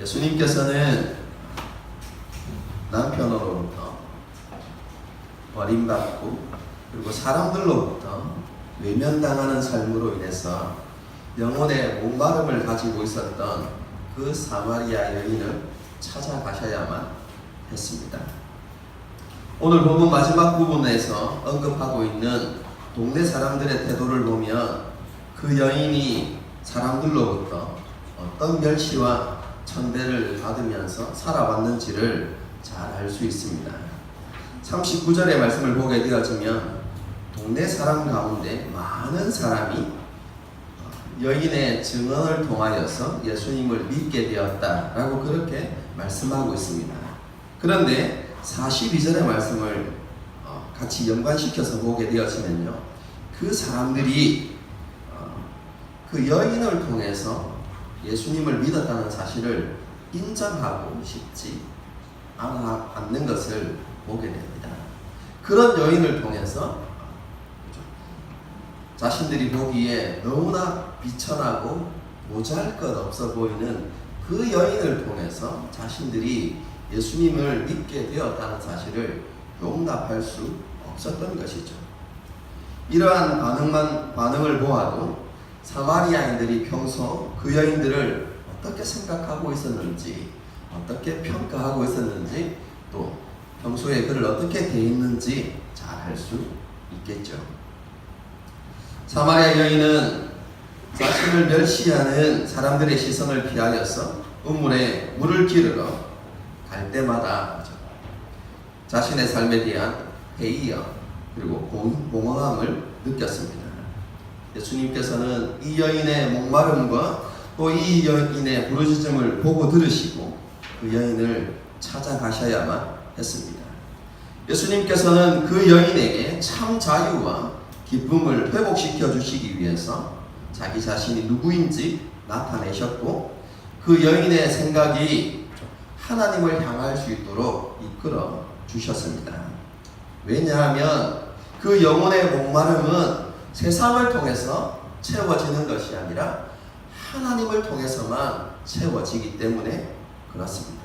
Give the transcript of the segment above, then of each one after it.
예수님께서는 남편으로부터 버림받고 그리고 사람들로부터 외면당하는 삶으로 인해서 영혼의 목마름을 가지고 있었던 그 사마리아 여인을 찾아가셔야만 했습니다. 오늘 본문 마지막 부분에서 언급하고 있는 동네 사람들의 태도를 보면 그 여인이 사람들로부터 어떤 멸시와 천대를 받으면서 살아왔는지를 잘 알 수 있습니다. 39절의 말씀을 보게 되어지면 동네 사람 가운데 많은 사람이 여인의 증언을 통하여서 예수님을 믿게 되었다라고 그렇게 말씀하고 있습니다. 그런데 42절의 말씀을 같이 연관시켜서 보게 되어지면요, 그 사람들이 그 여인을 통해서 예수님을 믿었다는 사실을 인정하고 싶지 않는 것을 보게 됩니다. 그런 여인을 통해서 자신들이 보기에 너무나 비천하고 보잘것없어 보이는 그 여인을 통해서 자신들이 예수님을 믿게 되었다는 사실을 용납할 수 없었던 것이죠. 이러한 반응을 보아도 사마리아인들이 평소 그 여인들을 어떻게 생각하고 있었는지, 어떻게 평가하고 있었는지, 또 평소에 그를 어떻게 대했는지 잘 알 수 있겠죠. 사마리아 여인은 자신을 멸시하는 사람들의 시선을 피하여서 우물에 물을 기르러 갈 때마다 자신의 삶에 대한 회의와 그리고 공허함을 느꼈습니다. 예수님께서는 이 여인의 목마름과 또 이 여인의 부르짖음을 보고 들으시고 그 여인을 찾아가셔야만 했습니다. 예수님께서는 그 여인에게 참 자유와 기쁨을 회복시켜 주시기 위해서 자기 자신이 누구인지 나타내셨고, 그 여인의 생각이 하나님을 향할 수 있도록 이끌어 주셨습니다. 왜냐하면 그 영혼의 목마름은 세상을 통해서 채워지는 것이 아니라 하나님을 통해서만 채워지기 때문에 그렇습니다.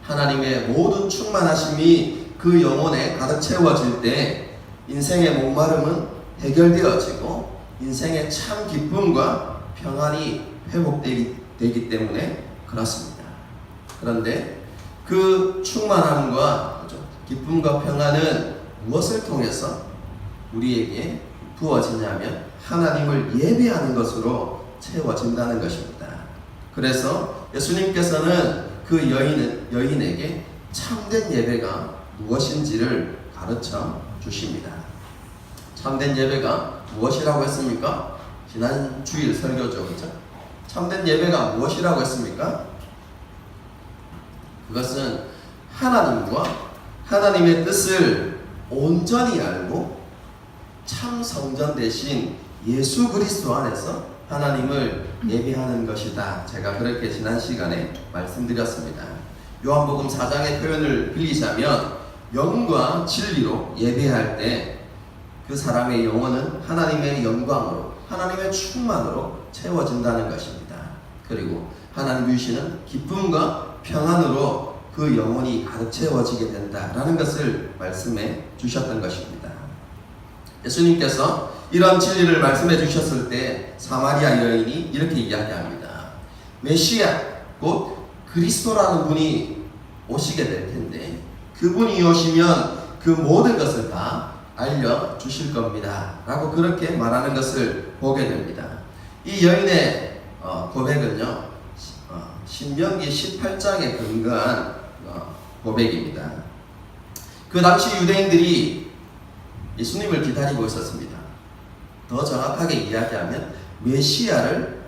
하나님의 모든 충만하심이 그 영혼에 가득 채워질 때 인생의 목마름은 해결되어지고 인생의 참 기쁨과 평안이 회복되기 때문에 그렇습니다. 그런데 그 충만함과 기쁨과 평안은 무엇을 통해서 우리에게 부어지냐면 하나님을 예배하는 것으로 채워진다는 것입니다. 그래서 예수님께서는 그 여인에게 참된 예배가 무엇인지를 가르쳐 주십니다. 참된 예배가 무엇이라고 했습니까? 지난 주일 설교죠, 그렇죠? 참된 예배가 무엇이라고 했습니까? 그것은 하나님과 하나님의 뜻을 온전히 알고 참 성전 대신 예수 그리스도 안에서 하나님을 예배하는 것이다. 제가 그렇게 지난 시간에 말씀드렸습니다. 요한복음 4장의 표현을 빌리자면 영과 진리로 예배할 때 그 사람의 영혼은 하나님의 영광으로, 하나님의 충만으로 채워진다는 것입니다. 그리고 하나님 주시는 기쁨과 평안으로 그 영혼이 가득 채워지게 된다라는 것을 말씀해 주셨던 것입니다. 예수님께서 이런 진리를 말씀해 주셨을 때 사마리아 여인이 이렇게 이야기합니다. 메시아, 곧 그리스도라는 분이 오시게 될 텐데 그분이 오시면 그 모든 것을 다 알려주실 겁니다 라고 그렇게 말하는 것을 보게 됩니다. 이 여인의 고백은요, 신명기 18장에 근거한 고백입니다. 그 당시 유대인들이 예수님을 기다리고 있었습니다. 더 정확하게 이야기하면 메시아를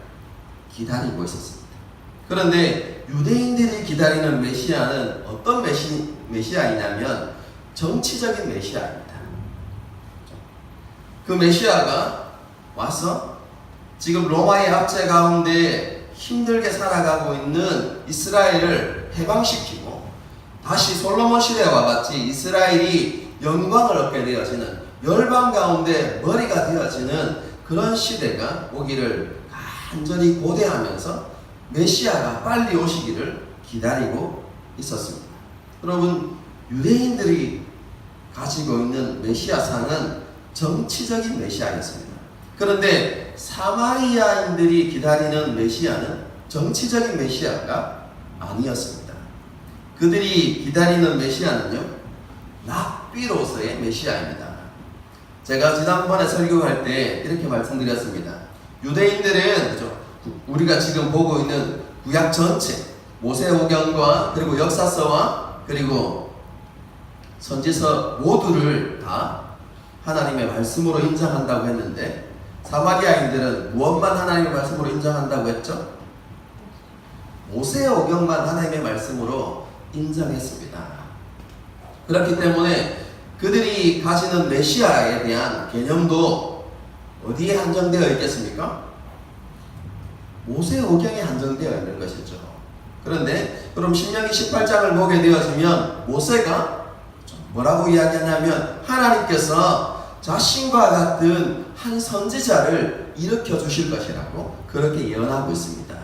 기다리고 있었습니다. 그런데 유대인들이 기다리는 메시아는 어떤 메시아이냐면 정치적인 메시아입니다. 그 메시아가 와서 지금 로마의 압제 가운데 힘들게 살아가고 있는 이스라엘을 해방시키고 다시 솔로몬 시대와 같이 이스라엘이 영광을 얻게 되어지는, 열방 가운데 머리가 되어지는 그런 시대가 오기를 간절히 고대하면서 메시아가 빨리 오시기를 기다리고 있었습니다. 여러분, 유대인들이 가지고 있는 메시아상은 정치적인 메시아였습니다. 그런데 사마리아인들이 기다리는 메시아는 정치적인 메시아가 아니었습니다. 그들이 기다리는 메시아는요, 랍비로서의 메시아입니다. 제가 지난번에 설교할 때 이렇게 말씀드렸습니다. 유대인들은 우리가 지금 보고 있는 구약 전체, 모세오경과 그리고 역사서와 그리고 선지서 모두를 다 하나님의 말씀으로 인정한다고 했는데, 사마리아인들은 무엇만 하나님의 말씀으로 인정한다고 했죠? 모세오경만 하나님의 말씀으로 인정했습니다. 그렇기 때문에 그들이 가지는 메시아에 대한 개념도 어디에 한정되어 있겠습니까? 모세오경에 한정되어 있는 것이죠. 그런데 그럼 신명기 18장을 보게 되어지면 모세가 뭐라고 이야기하냐면 하나님께서 자신과 같은 한 선지자를 일으켜 주실 것이라고 그렇게 예언하고 있습니다.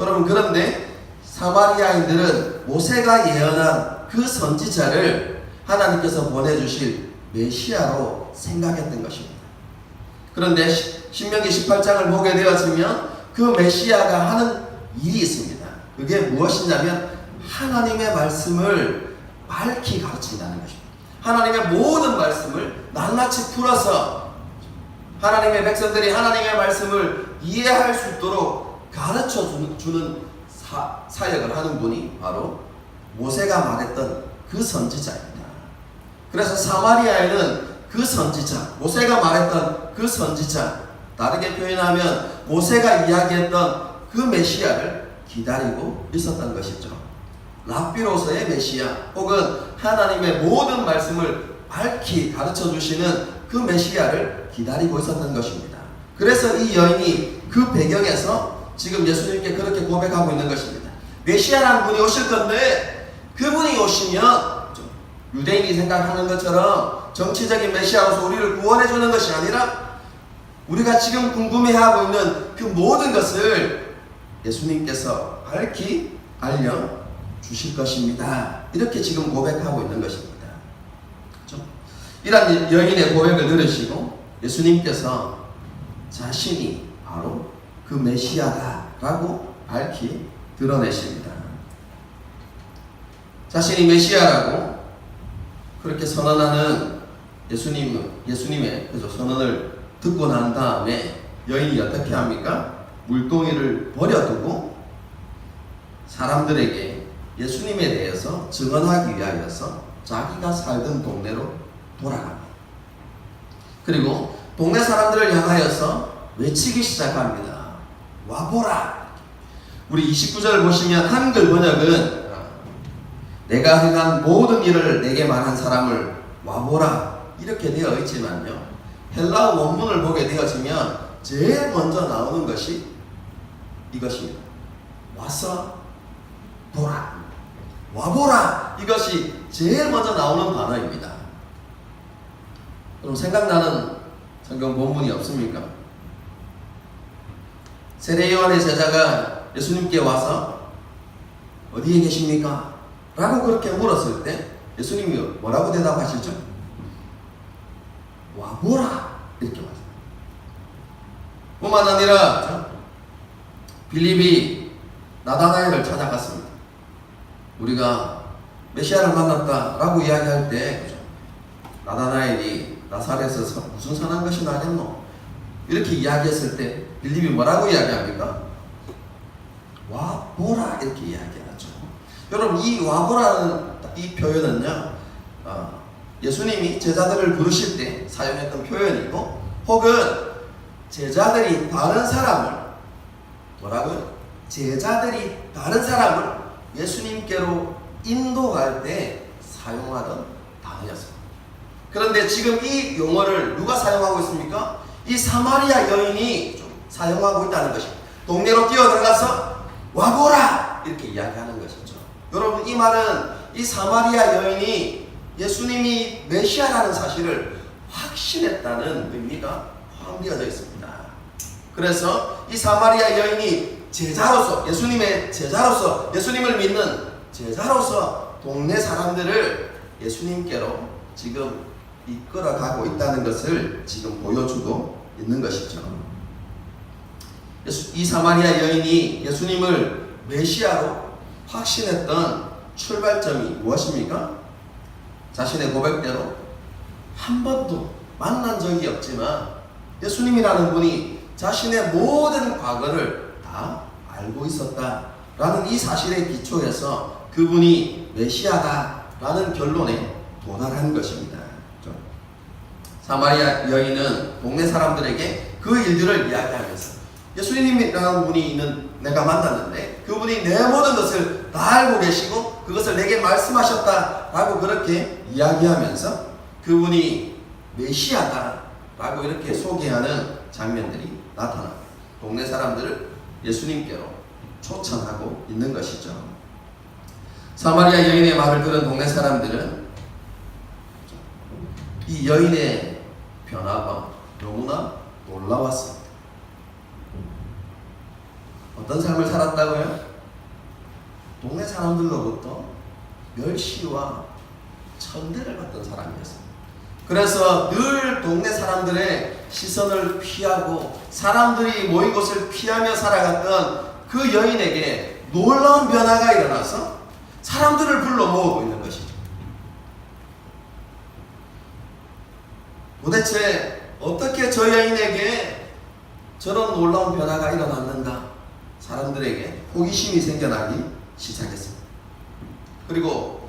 여러분, 그런데 사마리아인들은 모세가 예언한 그 선지자를 하나님께서 보내주실 메시아로 생각했던 것입니다. 그런데 신명기 18장을 보게 되어지면 그 메시아가 하는 일이 있습니다. 그게 무엇이냐면 하나님의 말씀을 밝히 가르친다는 것입니다. 하나님의 모든 말씀을 낱낱이 풀어서 하나님의 백성들이 하나님의 말씀을 이해할 수 있도록 가르쳐 주는 사역을 하는 분이 바로 모세가 말했던 그 선지자입니다. 그래서 사마리아에는 그 선지자, 모세가 말했던 그 선지자, 다르게 표현하면 모세가 이야기했던 그 메시아를 기다리고 있었던 것이죠. 랍비로서의 메시아, 혹은 하나님의 모든 말씀을 밝히 가르쳐 주시는 그 메시아를 기다리고 있었던 것입니다. 그래서 이 여인이 그 배경에서 지금 예수님께 그렇게 고백하고 있는 것입니다. 메시아라는 분이 오실 건데 그분이 오시면 유대인이 생각하는 것처럼 정치적인 메시아로서 우리를 구원해 주는 것이 아니라 우리가 지금 궁금해하고 있는 그 모든 것을 예수님께서 밝히 알려주실 것입니다. 이렇게 지금 고백하고 있는 것입니다. 그렇죠? 이런 여인의 고백을 들으시고 예수님께서 자신이 바로 그 메시아다라고 밝히 드러내십니다. 자신이 메시아라고 그렇게 선언하는 예수님의 선언을 듣고 난 다음에 여인이 어떻게 합니까? 물동이를 버려두고 사람들에게 예수님에 대해서 증언하기 위하여서 자기가 살던 동네로 돌아갑니다. 그리고 동네 사람들을 향하여서 외치기 시작합니다. 와보라. 우리 29절 보시면 한글 번역은 내가 행한 모든 일을 내게 말한 사람을 와보라 이렇게 되어 있지만요, 헬라어 원문을 보게 되어지면 제일 먼저 나오는 것이 이것입니다. 와서 보라, 와보라, 이것이 제일 먼저 나오는 단어입니다. 그럼 생각나는 성경 본문이 없습니까? 세례 요한의 제자가 예수님께 와서 어디에 계십니까? 라고 그렇게 물었을 때 예수님이 뭐라고 대답하시죠? 와보라 이렇게 말합니다. 뿐만 아니라 빌립이 나다나엘을 찾아갔습니다. 우리가 메시아를 만났다라고 이야기할 때 나다나엘이 나사렛에서 무슨 선한 것이 나겠노? 이렇게 이야기했을 때 빌립이 뭐라고 이야기합니까? 와보라 이렇게 이야기하죠. 여러분, 이 와보라는 이 표현은요, 예수님이 제자들을 부르실 때 사용했던 표현이고, 혹은 제자들이 다른 사람을 뭐라고요? 제자들이 다른 사람을 예수님께로 인도할 때 사용하던 단어였습니다. 그런데 지금 이 용어를 누가 사용하고 있습니까? 이 사마리아 여인이 좀 사용하고 있다는 것입니다. 동네로 뛰어들어가서 와보라 이렇게 이야기하는 것이죠. 여러분, 이 말은 이 사마리아 여인이 예수님이 메시아라는 사실을 확신했다는 의미가 포함되어져 있습니다. 그래서 이 사마리아 여인이 제자로서, 예수님의 제자로서, 예수님을 믿는 제자로서 동네 사람들을 예수님께로 지금 이끌어가고 있다는 것을 지금 보여주고 있는 것이죠. 이 사마리아 여인이 예수님을 메시아로 확신했던 출발점이 무엇입니까? 자신의 고백대로 한 번도 만난 적이 없지만 예수님이라는 분이 자신의 모든 과거를 다 알고 있었다라는 이 사실에 기초해서 그분이 메시아다라는 결론에 도달한 것입니다. 사마리아 여인은 동네 사람들에게 그 일들을 이야기하면서 예수님이라는 분이 있는 내가 만났는데 그분이 내 모든 것을 다 알고 계시고 그것을 내게 말씀하셨다라고 그렇게 이야기하면서 그분이 메시아다라고 이렇게 소개하는 장면들이 나타납니다. 동네 사람들을 예수님께로 초청하고 있는 것이죠. 사마리아 여인의 말을 들은 동네 사람들은 이 여인의 변화가 너무나 놀라웠습니다. 어떤 삶을 살았다고요? 동네 사람들로부터 멸시와 천대를 받던 사람이었습니다. 그래서 늘 동네 사람들의 시선을 피하고 사람들이 모인 곳을 피하며 살아갔던 그 여인에게 놀라운 변화가 일어나서 사람들을 불러 모으고 있는 것이죠. 도대체 어떻게 저 여인에게 저런 놀라운 변화가 일어났는가? 사람들에게 호기심이 생겨나기 시작했습니다. 그리고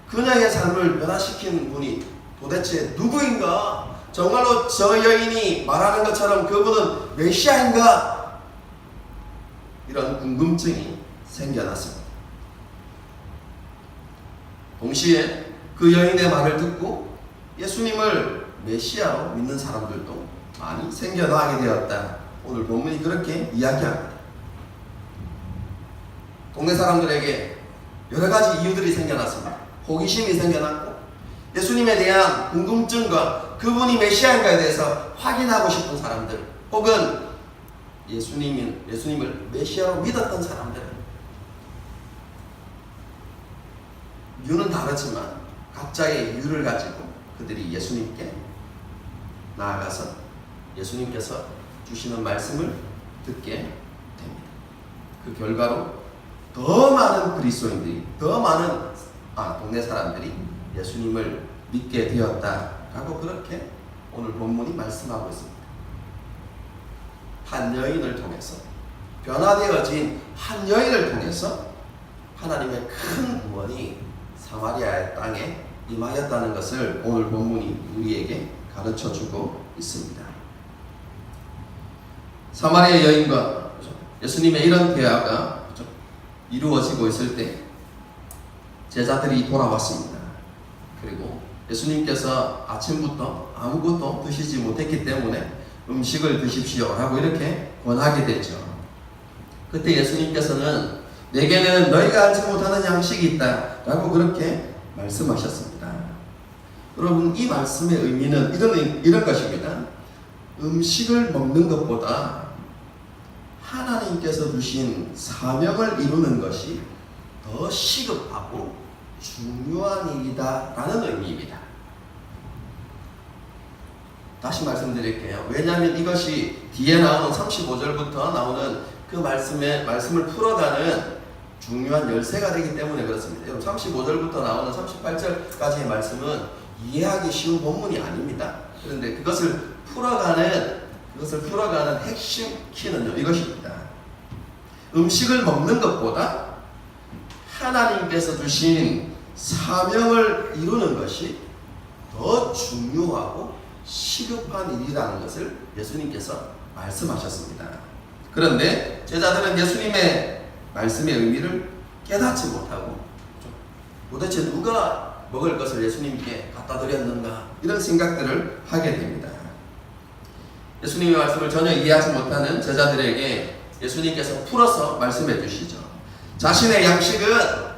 그녀의 삶을 변화시킨 분이 도대체 누구인가? 정말로 저 여인이 말하는 것처럼 그분은 메시아인가? 이런 궁금증이 생겨났습니다. 동시에 그 여인의 말을 듣고 예수님을 메시아로 믿는 사람들도 많이 생겨나게 되었다. 오늘 본문이 그렇게 이야기합니다. 동네 사람들에게 여러 가지 이유들이 생겨났습니다. 호기심이 생겨났고 예수님에 대한 궁금증과 그분이 메시아인가에 대해서 확인하고 싶은 사람들, 혹은 예수님을 메시아로 믿었던 사람들, 이유는 다르지만 각자의 이유를 가지고 그들이 예수님께 나아가서 예수님께서 주시는 말씀을 듣게 됩니다. 그 결과로 더 많은 그리스도인들이, 더 많은 동네 사람들이 예수님을 믿게 되었다라고 그렇게 오늘 본문이 말씀하고 있습니다. 한 여인을 통해서, 변화되어진 한 여인을 통해서 하나님의 큰 구원이 사마리아의 땅에 임하였다는 것을 오늘 본문이 우리에게 가르쳐주고 있습니다. 사마리아 여인과 예수님의 이런 대화가 이루어지고 있을 때 제자들이 돌아왔습니다. 그리고 예수님께서 아침부터 아무것도 드시지 못했기 때문에 음식을 드십시오 라고 이렇게 권하게 되죠. 그때 예수님께서는 내게는 너희가 알지 못하는 양식이 있다 라고 그렇게 말씀하셨습니다. 여러분, 이 말씀의 의미는 이런 것입니다. 음식을 먹는 것보다 하나님께서 주신 사명을 이루는 것이 더 시급하고 중요한 일이다 라는 의미입니다. 다시 말씀드릴게요. 왜냐하면 이것이 뒤에 나오는 35절부터 나오는 그 말씀을 풀어가는 중요한 열쇠가 되기 때문에 그렇습니다. 여러분, 35절부터 나오는 38절까지의 말씀은 이해하기 쉬운 본문이 아닙니다. 그런데 그것을 풀어가는 핵심 키는요, 이것입니다. 음식을 먹는 것보다 하나님께서 주신 사명을 이루는 것이 더 중요하고 시급한 일이라는 것을 예수님께서 말씀하셨습니다. 그런데 제자들은 예수님의 말씀의 의미를 깨닫지 못하고 도대체 누가 먹을 것을 예수님께 갖다 드렸는가, 이런 생각들을 하게 됩니다. 예수님의 말씀을 전혀 이해하지 못하는 제자들에게 예수님께서 풀어서 말씀해 주시죠. 자신의 양식은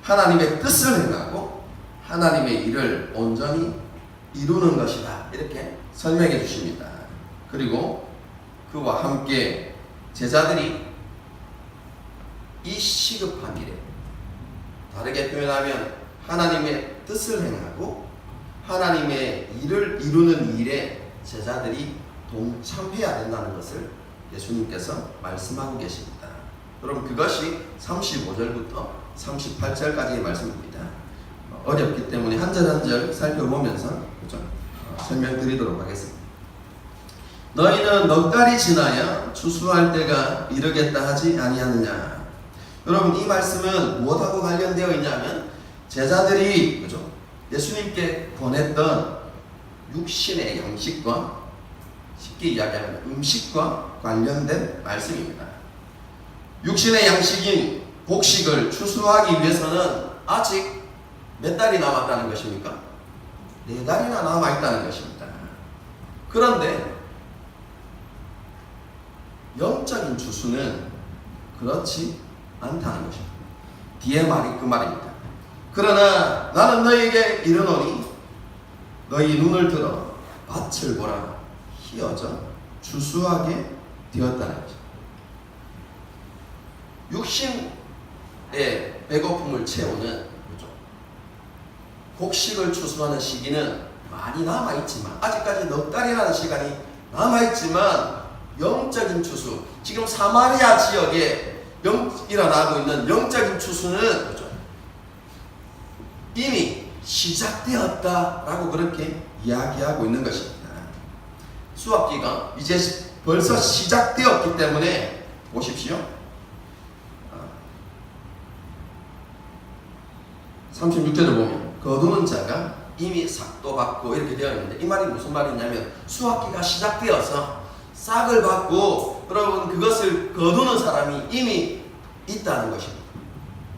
하나님의 뜻을 행하고 하나님의 일을 온전히 이루는 것이다, 이렇게 설명해 주십니다. 그리고 그와 함께 제자들이 이 시급한 일에, 다르게 표현하면 하나님의 뜻을 행하고 하나님의 일을 이루는 일에 제자들이 동참해야 된다는 것을 예수님께서 말씀하고 계십니다. 여러분, 그것이 35절부터 38절까지의 말씀입니다. 어렵기 때문에 한 절 한 절 살펴보면서 설명드리도록 하겠습니다. 너희는 넉 달이 지나야 추수할 때가 이르겠다 하지 아니하느냐. 여러분, 이 말씀은 무엇하고 관련되어 있냐면 제자들이 예수님께 보냈던 육신의 양식과, 쉽게 이야기하면 음식과 관련된 말씀입니다. 육신의 양식인 곡식을 추수하기 위해서는 아직 몇 달이 남았다는 것입니까? 4달이나 남아있다는 것입니다. 그런데 영적인 추수는 그렇지 않다는 것입니다. 뒤에 말이 그 말입니다. 그러나 나는 너희에게 이르노니 너희 눈을 들어 밭을 보라. 희어져 추수하게 되었다는 것입니다. 육신의 배고픔을 채우는 곡식을 추수하는 시기는 많이 남아있지만, 아직까지 넉 달이라는 시간이 남아있지만 영적인 추수, 지금 사마리아 지역에 일어나고 있는 영적인 추수는 이미 시작되었다라고 그렇게 이야기하고 있는 것입니다. 수확기가 이제 벌써 시작되었기 때문에 보십시오. 36절을 보면 거두는 자가 이미 삭도 받고 이렇게 되어 있는데, 이 말이 무슨 말이냐면 수확기가 시작되어서 싹을 받고 여러분 그것을 거두는 사람이 이미 있다는 것입니다.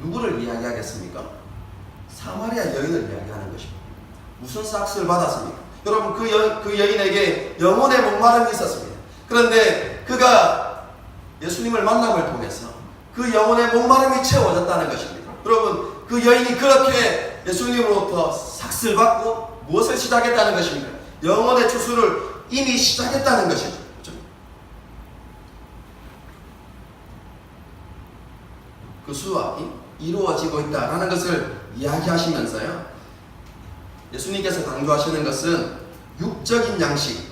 누구를 이야기하겠습니까? 사마리아 여인을 이야기하는 것입니다. 무슨 싹을 받았습니까? 여러분, 그 여인에게 영혼의 목마름이 있었습니다. 그런데 그가 예수님을 만남을 통해서 그 영혼의 목마름이 채워졌다는 것입니다. 여러분, 그 여인이 그렇게 예수님으로부터 삭슬 받고 무엇을 시작했다는 것입니까? 영혼의 추수를 이미 시작했다는 것입니다. 그 수확이 이루어지고 있다라는 것을 이야기하시면서요, 예수님께서 강조하시는 것은 육적인 양식,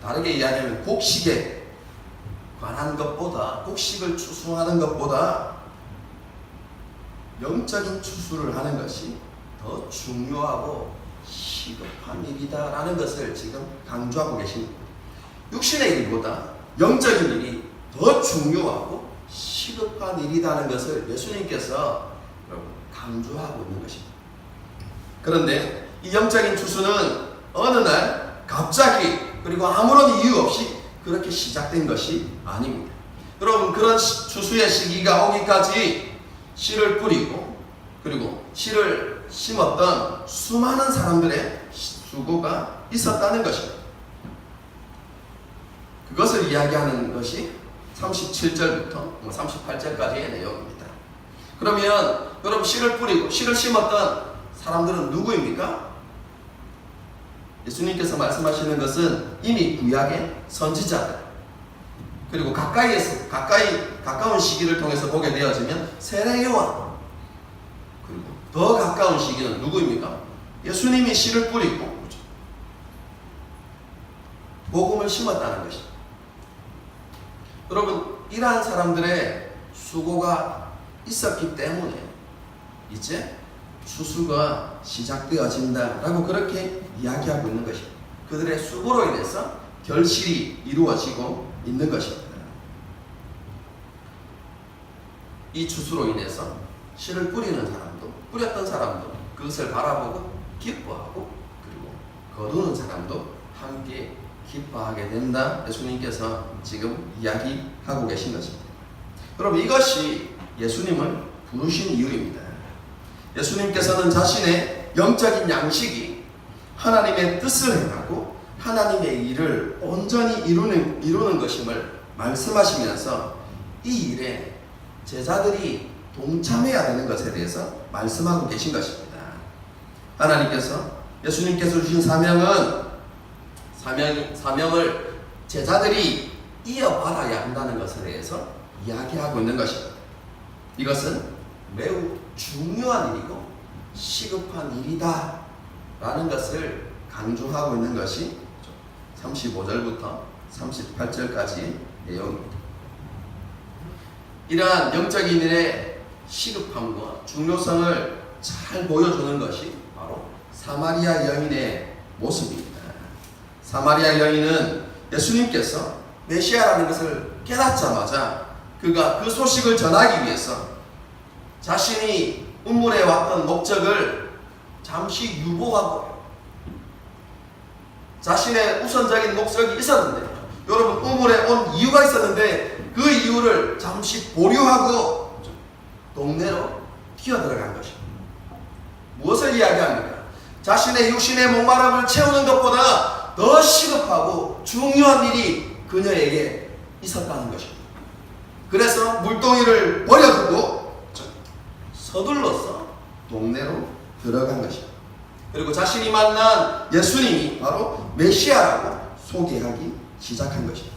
다르게 이야기하면 곡식에 관한 것보다, 곡식을 추수하는 것보다 영적인 추수를 하는 것이 더 중요하고 시급한 일이다라는 것을 지금 강조하고 계십니다. 육신의 일보다 영적인 일이 더 중요하고 시급한 일이라는 것을 예수님께서 강조하고 있는 것입니다. 그런데 이 영적인 추수는 어느 날 갑자기, 그리고 아무런 이유 없이 그렇게 시작된 것이 아닙니다. 여러분, 그런 추수의 시기가 오기까지 씨를 뿌리고 그리고 씨를 심었던 수많은 사람들의 수고가 있었다는 것입니다. 그것을 이야기하는 것이 37절부터 38절까지의 내용입니다. 그러면 여러분, 씨를 뿌리고 씨를 심었던 사람들은 누구입니까? 예수님께서 말씀하시는 것은 이미 구약의 선지자들, 그리고 가까운 시기를 통해서 보게 되어지면 세례 요한, 그리고 더 가까운 시기는 누구입니까? 예수님이 씨를 뿌리고 복음을 심었다는 것입니다. 여러분, 이러한 사람들의 수고가 있었기 때문에 이제 추수가 시작되어진다라고 그렇게 이야기하고 있는 것입니다. 그들의 수고로 인해서 결실이 이루어지고 있는 것입니다. 이 추수로 인해서 씨를 뿌리는 사람도, 뿌렸던 사람도 그것을 바라보고 기뻐하고, 그리고 거두는 사람도 함께 기뻐하게 된다. 예수님께서 지금 이야기하고 계신 것입니다. 여러분, 이것이 예수님을 부르신 이유입니다. 예수님께서는 자신의 영적인 양식이 하나님의 뜻을 행하고 하나님의 일을 온전히 이루는 것임을 말씀하시면서 이 일에 제자들이 동참해야 되는 것에 대해서 말씀하고 계신 것입니다. 하나님께서, 예수님께서 주신 사명을 제자들이 이어받아야 한다는 것에 대해서 이야기하고 있는 것입니다. 이것은 매우 중요한 일이고 시급한 일이다 라는 것을 강조하고 있는 것이 35절부터 38절까지의 내용입니다. 이러한 영적인 일의 시급함과 중요성을 잘 보여주는 것이 바로 사마리아 여인의 모습입니다. 사마리아 여인은 예수님께서 메시아라는 것을 깨닫자마자 그가 그 소식을 전하기 위해서 자신이 우물에 왔던 목적을 잠시 유보하고 자신의 우선적인 목적이 있었는데, 여러분 우물에 온 이유가 있었는데 그 이유를 잠시 보류하고 동네로 뛰어들어간 것입니다. 무엇을 이야기합니까? 자신의 육신의 목마름을 채우는 것보다 더 시급하고 중요한 일이 그녀에게 있었다는 것입니다. 그래서 물동이를 버려두고 서둘러서 동네로 들어간 것입니다. 그리고 자신이 만난 예수님이 바로 메시아라고 소개하기 시작한 것입니다.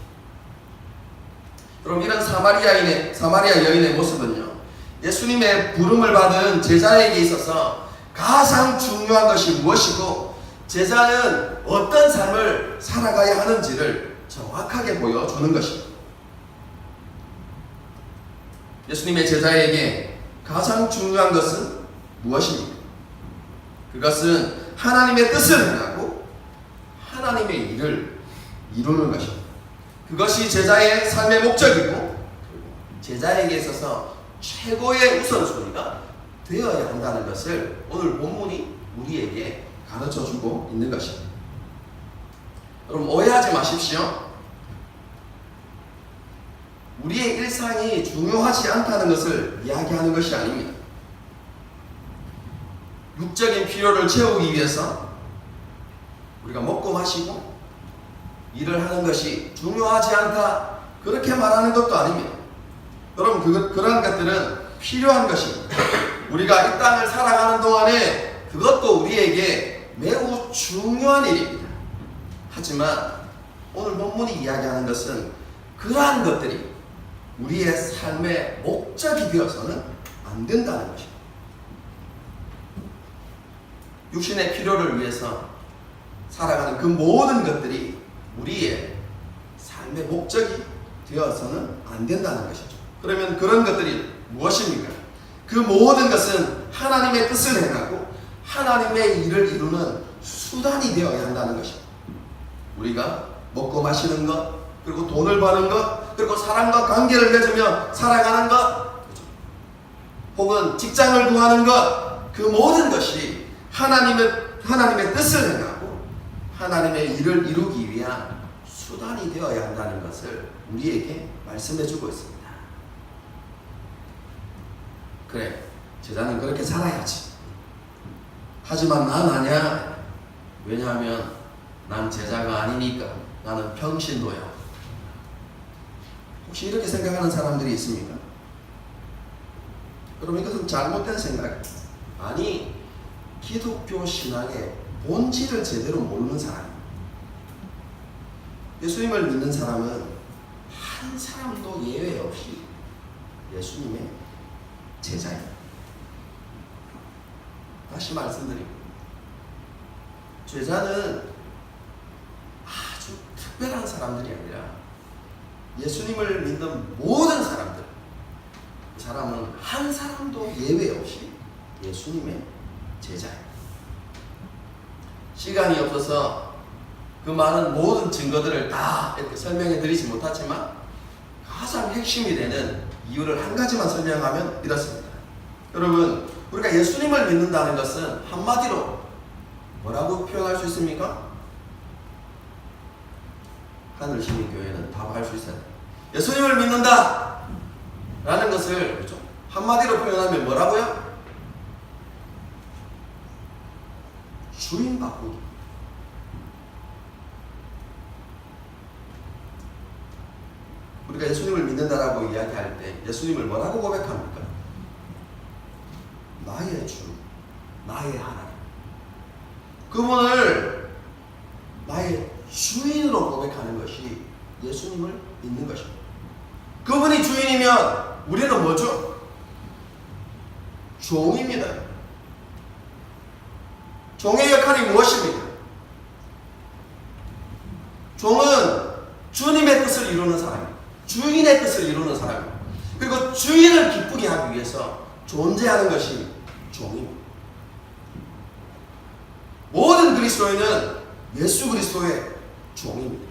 그럼 이런 사마리아 여인의 모습은요, 예수님의 부름을 받은 제자에게 있어서 가장 중요한 것이 무엇이고 제자는 어떤 삶을 살아가야 하는지를 정확하게 보여주는 것입니다. 예수님의 제자에게 가장 중요한 것은 무엇입니까? 그것은 하나님의 뜻을 행하고 하나님의 일을 이루는 것입니다. 그것이 제자의 삶의 목적이고 제자에게 있어서 최고의 우선순위가 되어야 한다는 것을 오늘 본문이 우리에게 가르쳐주고 있는 것입니다. 여러분 오해하지 마십시오. 우리의 일상이 중요하지 않다는 것을 이야기하는 것이 아닙니다. 육적인 필요를 채우기 위해서 우리가 먹고 마시고 일을 하는 것이 중요하지 않다, 그렇게 말하는 것도 아닙니다. 여러분 그러한 것들은 필요한 것입니다. 우리가 이 땅을 살아가는 동안에 그것도 우리에게 매우 중요한 일입니다. 하지만 오늘 본문이 이야기하는 것은 그러한 것들이 우리의 삶의 목적이 되어서는 안 된다는 것입니다. 육신의 필요를 위해서 살아가는 그 모든 것들이 우리의 삶의 목적이 되어서는 안 된다는 것이죠. 그러면 그런 것들이 무엇입니까? 그 모든 것은 하나님의 뜻을 행하고 하나님의 일을 이루는 수단이 되어야 한다는 것입니다. 우리가 먹고 마시는 것, 그리고 돈을 버는 것, 그리고 사람과 관계를 맺으며 살아가는 것, 혹은 직장을 구하는 것, 그 모든 것이 하나님의 뜻을 행하고 하나님의 일을 이루기 위한 수단이 되어야 한다는 것을 우리에게 말씀해 주고 있습니다. 그래, 제자는 그렇게 살아야지. 하지만 난 아니야. 왜냐하면 난 제자가 아니니까. 나는 평신도야. 혹시 이렇게 생각하는 사람들이 있습니까? 그럼 이것은 잘못된 생각이에요. 아니, 기독교 신앙의 본질을 제대로 모르는 사람입니다. 예수님을 믿는 사람은 한 사람도 예외 없이 예수님의 제자입니다. 다시 말씀드립니다. 제자는 아주 특별한 사람들이 아니라 예수님을 믿는 모든 사람들, 그 사람은 한 사람도 예외 없이 예수님의 제자입니다. 시간이 없어서 그 많은 모든 증거들을 다 이렇게 설명해 드리지 못하지만 가장 핵심이 되는 이유를 한 가지만 설명하면 이렇습니다. 여러분, 우리가 예수님을 믿는다는 것은 한마디로 뭐라고 표현할 수 있습니까? 하늘시민교회는 답할 수 있어요. 예수님을 믿는다 라는 것을 그렇죠? 한마디로 표현하면 뭐라고요? 주인 바꾸기. 우리가 예수님을 믿는다라고 이야기할 때 예수님을 뭐라고 고백합니까? 나의 주, 나의 하나님. 그분을 나의 주인으로 고백하는 것이 예수님을 믿는 것입니다. 그분이 주인이면 우리는 뭐죠? 종입니다. 종의 역할이 무엇입니까? 종은 주님의 뜻을 이루는 사람입니다. 주인의 뜻을 이루는 사람입니다. 그리고 주인을 기쁘게 하기 위해서 존재하는 것이 종입니다. 모든 그리스도인은 예수 그리스도의 종입니다.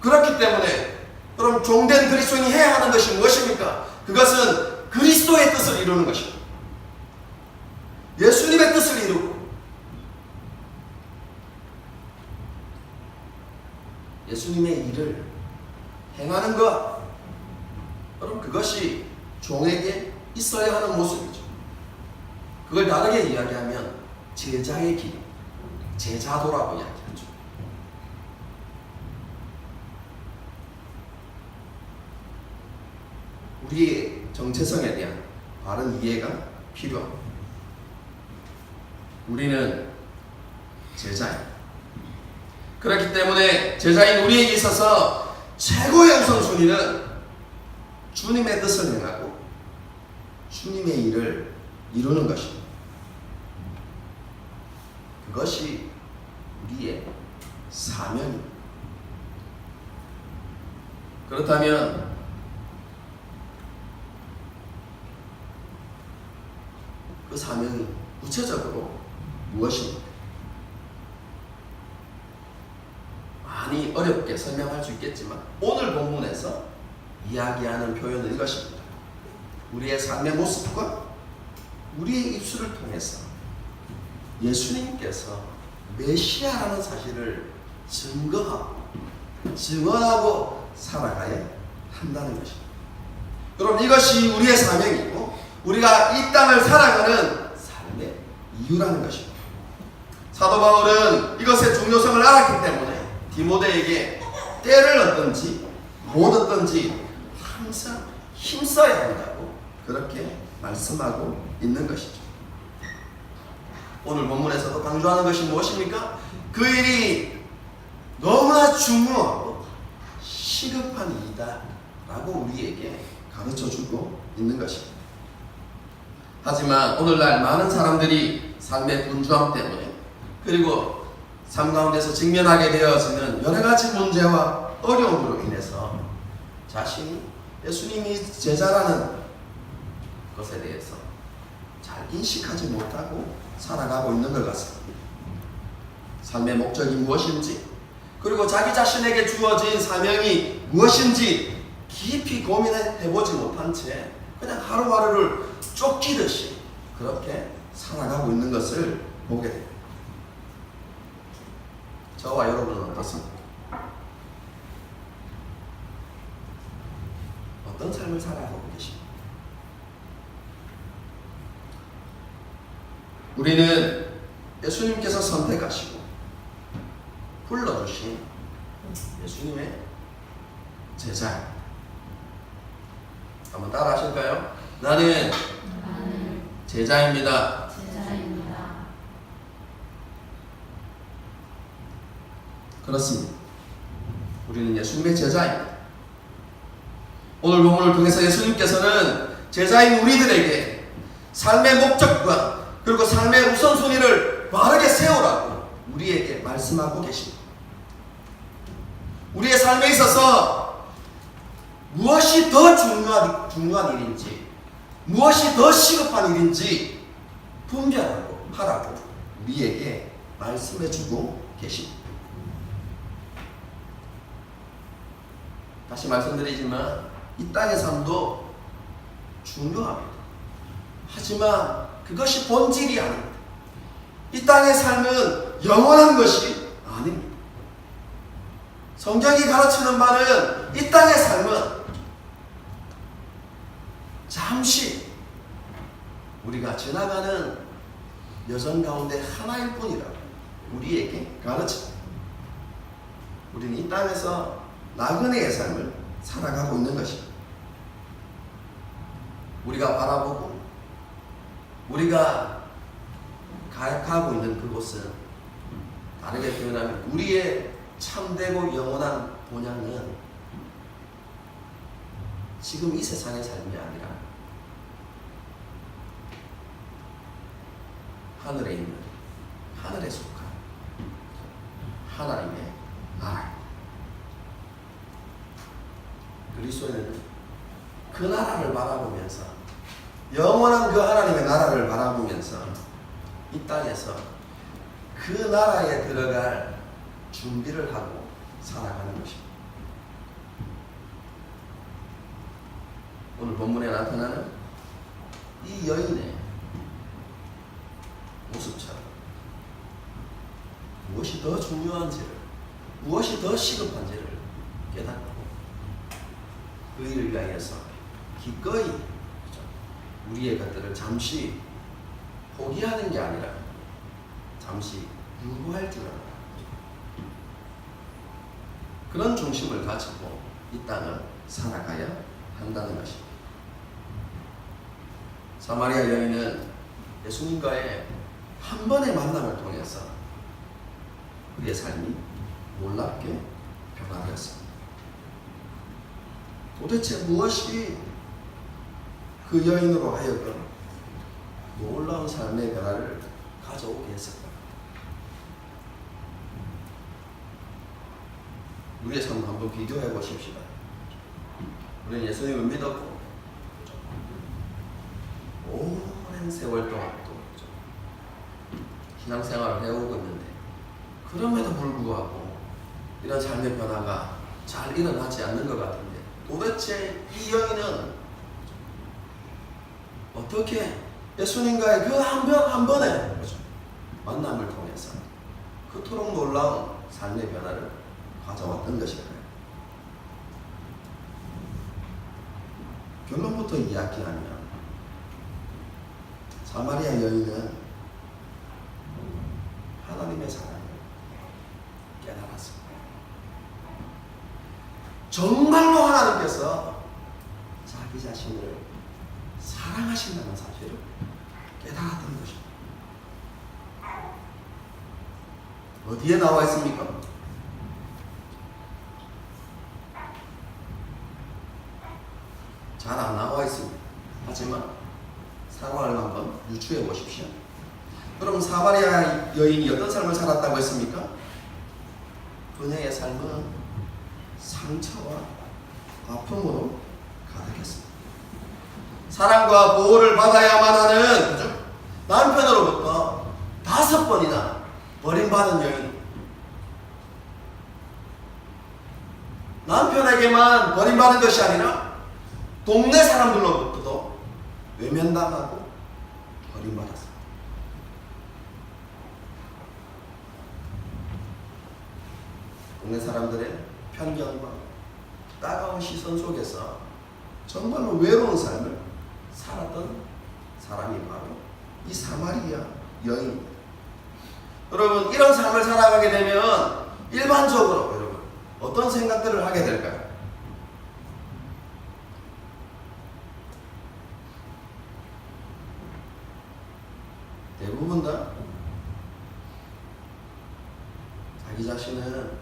그렇기 때문에 그럼 종된 그리스도인이 해야 하는 것이 무엇입니까? 그것은 그리스도의 뜻을 이루는 것입니다. 예수님의 뜻을 이루고 예수님의 일을 행하는 것, 그럼 그것이 종에게 있어야 하는 모습이죠. 그걸 다르게 이야기하면 제자의 길, 제자도라고 이야기하죠. 우리의 정체성에 대한 바른 이해가 필요합니다. 우리는 제자입니다. 그렇기 때문에 제자인 우리에게 있어서 최고의 우선순위는 주님의 뜻을 행하고 주님의 일을 이루는 것입니다. 그것이 우리의 사명입니다. 그렇다면 그 사명이 구체적으로 무엇입니까? 많이 어렵게 설명할 수 있겠지만 오늘 본문에서 이야기하는 표현은 이것입니다. 우리의 삶의 모습과 우리의 입술을 통해서 예수님께서 메시아라는 사실을 증언하고 살아가야 한다는 것입니다. 그럼 이것이 우리의 사명이고 우리가 이 땅을 살아가는 삶의 이유라는 것입니다. 사도 바울은 이것의 중요성을 알았기 때문에 디모데에게 때를 얻든지 못 얻든지 항상 힘써야 한다고 그렇게 말씀하고 있는 것이죠. 오늘 본문에서도 강조하는 것이 무엇입니까? 그 일이 너무나 중요하고 시급한 일이다 라고 우리에게 가르쳐주고 있는 것입니다. 하지만 오늘날 많은 사람들이 삶의 분주함 때문에 그리고 삶 가운데서 직면하게 되어지는 여러 가지 문제와 어려움으로 인해서 자신이 예수님이 제자라는 것에 대해서 잘 인식하지 못하고 살아가고 있는 것 같습니다. 삶의 목적이 무엇인지 그리고 자기 자신에게 주어진 사명이 무엇인지 깊이 고민해보지 못한 채 그냥 하루하루를 쫓기듯이 그렇게 살아가고 있는 것을 보게 됩니다. 저와 여러분은 어떻습니까? 어떤 삶을 살아가고 계십니까? 우리는 예수님께서 선택하시고 불러주신 예수님의 제자입니다. 한번 따라 하실까요? 나는 제자입니다. 그렇습니다. 우리는 예수님의 제자입니다. 오늘 본문을 통해서 예수님께서는 제자인 우리들에게 삶의 목적과 그리고 삶의 우선순위를 바르게 세우라고 우리에게 말씀하고 계십니다. 우리의 삶에 있어서 무엇이 더 중요한 일인지 무엇이 더 시급한 일인지 분별하고 하라고 우리에게 말씀해주고 계십니다. 다시 말씀드리지만 이 땅의 삶도 중요합니다. 하지만 그것이 본질이 아닙니다. 이 땅의 삶은 영원한 것이 아닙니다. 성경이 가르치는 바는 이 땅의 삶은 잠시 우리가 지나가는 여정 가운데 하나일 뿐이라고 우리에게 가르칩니다. 우리는 이 땅에서 나그네의 삶을 살아가고 있는 것입니다. 우리가 바라보고 우리가 가고 있는 그곳은 다르게 표현하면 우리의 참되고 영원한 본향은 지금 이 세상의 삶이 아니라 하늘에 있는, 하늘에 속한 하나님의 나라. 그리스도인은 그 나라를 바라보면서, 영원한 그 하나님의 나라를 바라보면서 이 땅에서 그 나라에 들어갈 준비를 하고 살아가는 것입니다. 오늘 본문에 나타나는 이 여인의 모습처럼 무엇이 더 중요한지를, 무엇이 더 시급한지를 깨닫고 그 일을 위하여서 기꺼이 우리의 것들을 잠시 포기하는 게 아니라 잠시 유보할 줄 알아요. 그런 중심을 가지고 이 땅을 살아가야 한다는 것입니다. 사마리아 여인은 예수님과의 한 번의 만남을 통해서 그의 삶이 놀랍게 변화되었습니다. 도대체 무엇이 그 여인으로 하여금 놀라운 삶의 변화를 가져오게 했을까? 우리의 삶을 한번 비교해 보십시다. 우리는 예수님을 믿었고 오랜 세월 동안 또 신앙생활을 해오고 있는데, 그럼에도 불구하고 이런 삶의 변화가 잘 일어나지 않는 것 같은데, 도대체 이 여인은 어떻게 예수님과의 그 한 번의 만남을 통해서 그토록 놀라운 삶의 변화를 가져왔던 것일까요? 결론부터 이야기하면 사마리아 여인은 하나님의 사랑을 깨달았습니다. 정말로 하나님께서 자기 자신을 사랑하신다는 사실을 깨달았던 것입니다. 어디에 나와 있습니까? 잘 안 나와 있습니다. 하지만 상황을 한번 유추해 보십시오. 그럼 사마리아 여인이 어떤 삶을 살았다고 했습니까? 그녀의 삶은 상처와 아픔으로 가득했습니다. 사랑과 보호를 받아야만 하는 남편으로부터 5번이나 버림받은 여인. 남편에게만 버림받은 것이 아니라 동네 사람들로부터도 외면당하고 버림받았습니다. 동네 사람들의 편견과 따가운 시선 속에서 정말로 외로운 삶을 살았던 사람이 바로 이 사마리아 여인입니다. 여러분, 이런 삶을 살아가게 되면 일반적으로 여러분 어떤 생각들을 하게 될까요? 대부분 다 자기 자신은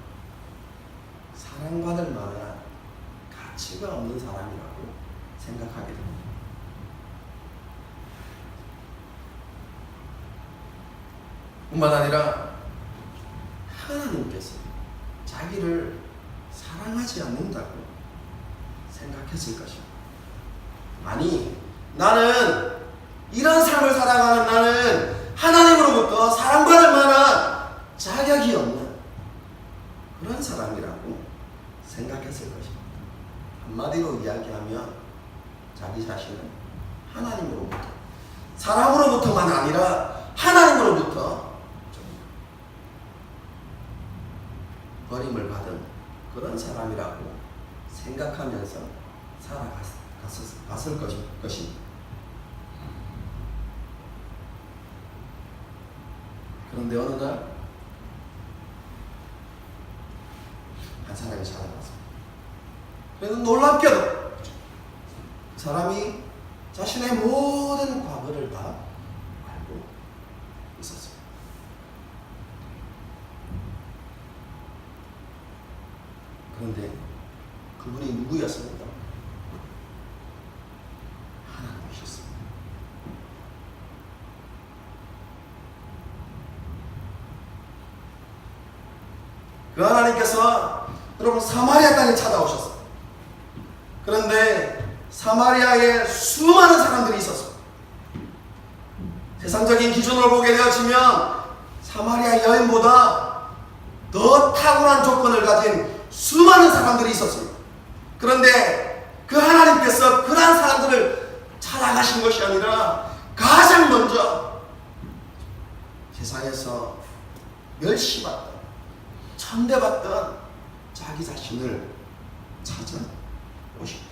사랑받을 만한 가치가 없는 사람이라고 생각하게 됩니다. 뿐만 아니라 하나님께서 자기를 사랑하지 않는다고 생각했을 것입니다. 아니, 나는 이런 삶을 살아가는 나는 하나님으로부터 사랑받을 만한 자격이 없는 그런 사람이라고 생각했을 것입니다. 한마디로 이야기하면 자기 자신은 하나님으로부터, 사람으로부터만 아니라 하나님으로부터 버림을 받은 그런 사람이라고 생각하면서 살아갔을 것입니다. 그런데 어느 날 한 사람이 찾아왔습니다. 그래서 놀랍게도 그 사람이 자신의 모든 과거를 다 알고 있었습니다. 그런데 그분이 누구였습니까? 그 하나님께서 여러분 사마리아 땅에 찾아오셨어요. 그런데 사마리아에 수많은 사람들이 있었어요. 세상적인 기준으로 보게 되어지면 사마리아 여인보다 더 탁월한 조건을 가진 수많은 사람들이 있었습니다. 그런데 그 하나님께서 그러한 사람들을 찾아가신 것이 아니라 가장 먼저 세상에서 멸시받던, 천대받던 자기 자신을 찾아오십니다.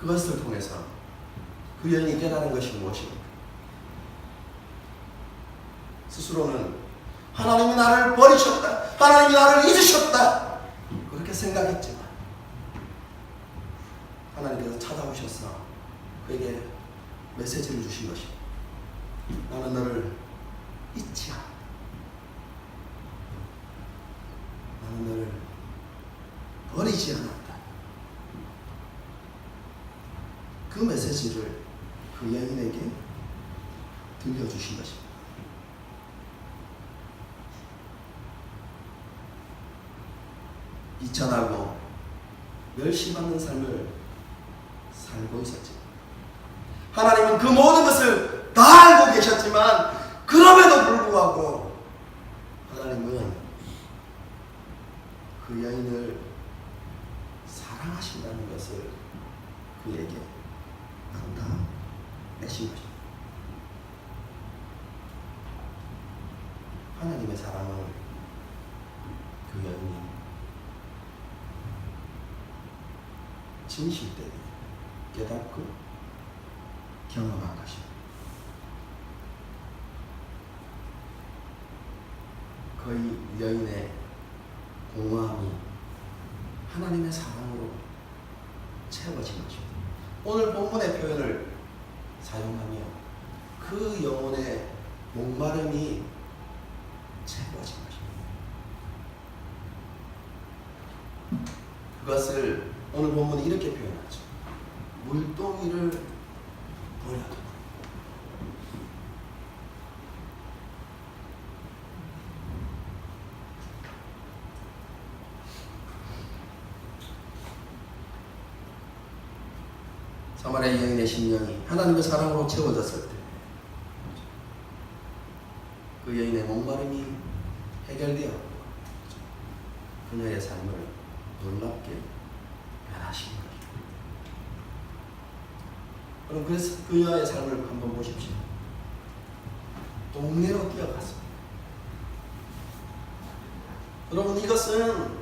그것을 통해서 그 여인이 깨달은 것이 무엇입니까? 스스로는 하나님이 나를 버리셨다, 하나님이 나를 잊으셨다, 그렇게 생각했지만 하나님께서 찾아오셔서 그에게 메시지를 주신 것입니다. 나는 너를 잊지 않아. 나는 너를 버리지 않았다. 그 메시지를 그 여인에게 들려주신 것입니다. 비천하고 멸시받는 삶을 살고 있었지. 하나님은 그 모든 것을 다 알고 계셨지만 그럼에도 불구하고 하나님은 그 여인을 사랑하신다는 것을 그에게 나타내신 것입니다. 하나님의 사랑을 그 여인이 진실되게 깨닫고 경험한 것입니다. 거의 여인의 공허함이 하나님의 사랑으로 채워진 것입니다. 오늘 본문의 표현을 사용하며 그 영혼의 목마름이 채워진 것입니다. 그것을 오늘 본문이 이렇게 표현하죠. 물동이를 버려두고. 사마리아 여인의 심령이 하나님의 사랑으로 채워졌을 때 그 여인의 목마름이 해결되어 그녀의 삶을 놀랍게 변하신 거예요. 그럼 그래서 그녀의 삶을 한번 보십시오. 동네로 뛰어갔습니다. 여러분, 이것은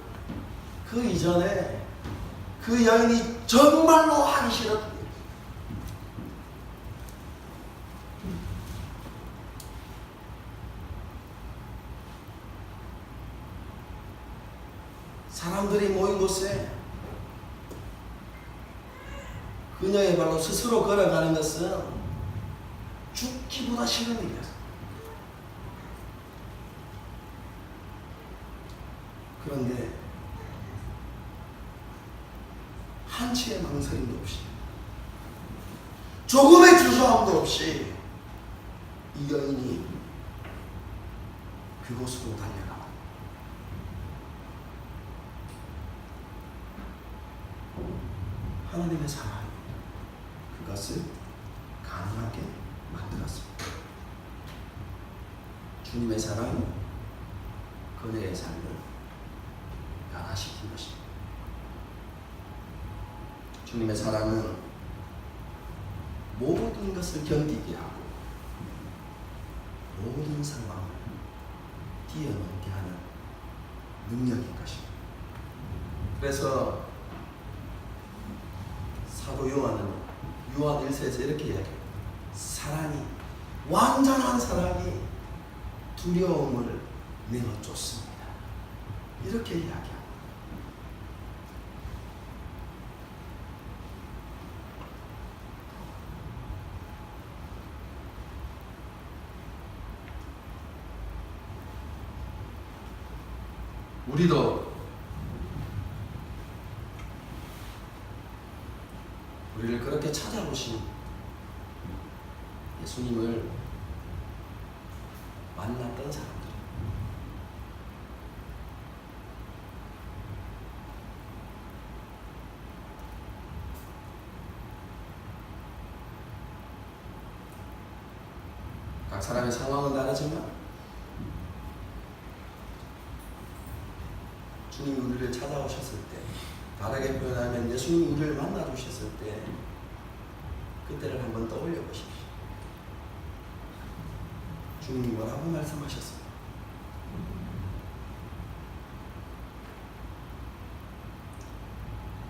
그 이전에 그 여인이 정말로 하기 싫었던 일이에요. 사람들이 모인 곳에 그녀의 발로 스스로 걸어가는 것은 죽기보다 싫은 일이었어요. 그런데 한치의 망설임도 없이, 조금의 주저함도 없이 이 여인이 그곳으로 달려가 하나님의 사랑이 그것을 가능하게 만들었습니다. 주님의 사랑이 그녀의 삶을 변화시킨 것입니다. 주님의 사랑은 모든 것을 견디게 하고 모든 상황을 뛰어넘게 하는 능력인 것입니다. 그래서 사도 요한은 요한 1서에서 이렇게 이야기해요. 사랑이, 완전한 사랑이 두려움을 내어쫓습니다. 이렇게 이야기합니다. 우리도 찾아오신 예수님을 만났던 사람들. 각 사람의 상황은 다르지만 주님이 우리를 찾아오셨을 때, 다르게 표현하면 예수님이 우리를 만나주셨을 때 그때를 한번 떠올려 보십시오. 주님이 뭐라고 말씀하셨습니까?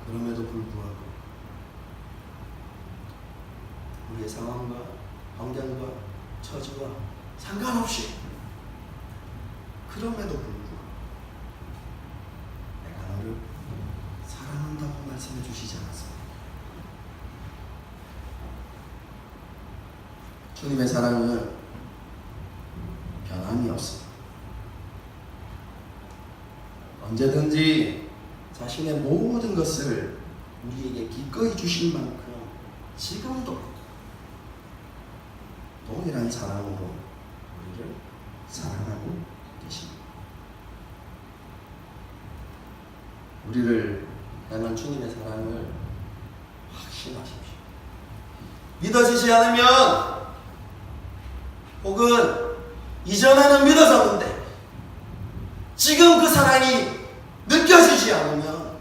그럼에도 불구하고 우리의 상황과 환경과 처지와 상관없이, 그럼에도 불구하고 내가 너를 사랑한다고 말씀해 주시지 않았습니까? 주님의 사랑은 변함이 없습니다. 언제든지 자신의 모든 것을 우리에게 기꺼이 주신 만큼 지금도 동일한 사랑으로 우리를 사랑하고 계십니다. 우리를 향한 주님의 사랑을 확신하십시오. 믿어지지 않으면, 혹은 이전에는 믿어졌는데 지금 그 사랑이 느껴지지 않으면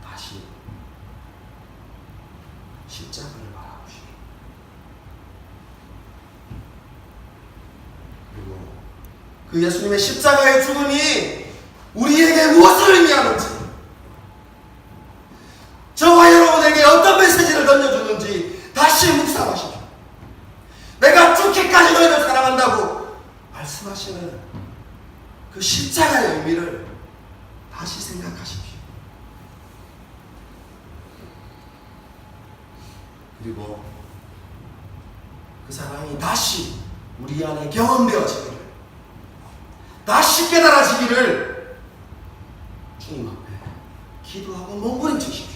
다시 십자가를 바라보시오. 그리고 그 예수님의 십자가의 죽음이 우리에게 무엇을 의미하는지, 저와 여러분에게 어떤 메시지를 던져주는지 다시 묵상하십시오. 내가 죽기까지 너희를 사랑한다고 말씀하시는 그 십자가의 의미를 다시 생각하십시오. 그리고 그 사랑이 다시 우리 안에 경험되어지기를, 다시 깨달아지기를 주님 앞에 기도하고 몸부림치십시오.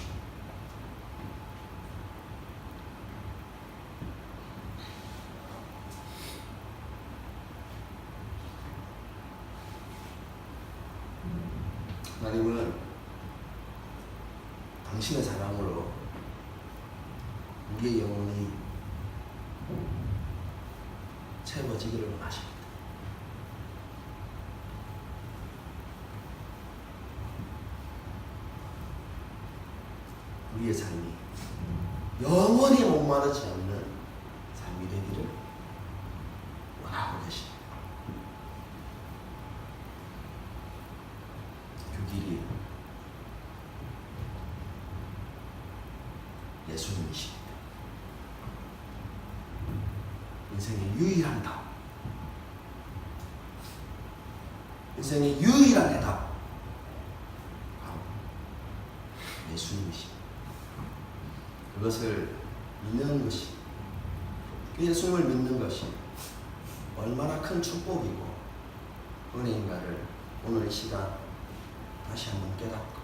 하나님은 당신의 사랑으로 우리의 영혼이 채워지기를 원하십니다. 우리의 삶이 영원히 목마르지 않는 삶이 되기를 원하고 계십니다. 그 길이 예수님이십니다. 인생의 유일한 답, 인생의 유일한 해답, 바로 예수님이십니다. 그것을 믿는 것이, 그 예수님을 믿는 것이 얼마나 큰 축복이고 은혜인가를 오늘 이 시간 다시 한번 깨닫고,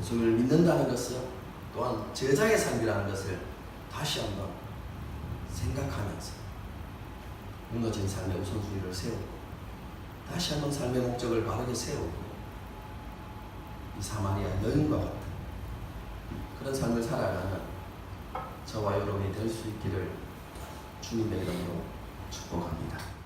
예수님을 믿는다는 것은 또한 제자의 삶이라는 것을 다시 한번 생각하면서 무너진 삶의 우선순위를 세우고, 다시 한번 삶의 목적을 바르게 세우고, 이 사마리아 여인과 같은 그런 삶을 살아가는 저와 여러분이 될 수 있기를 주님의 이름으로 축복합니다.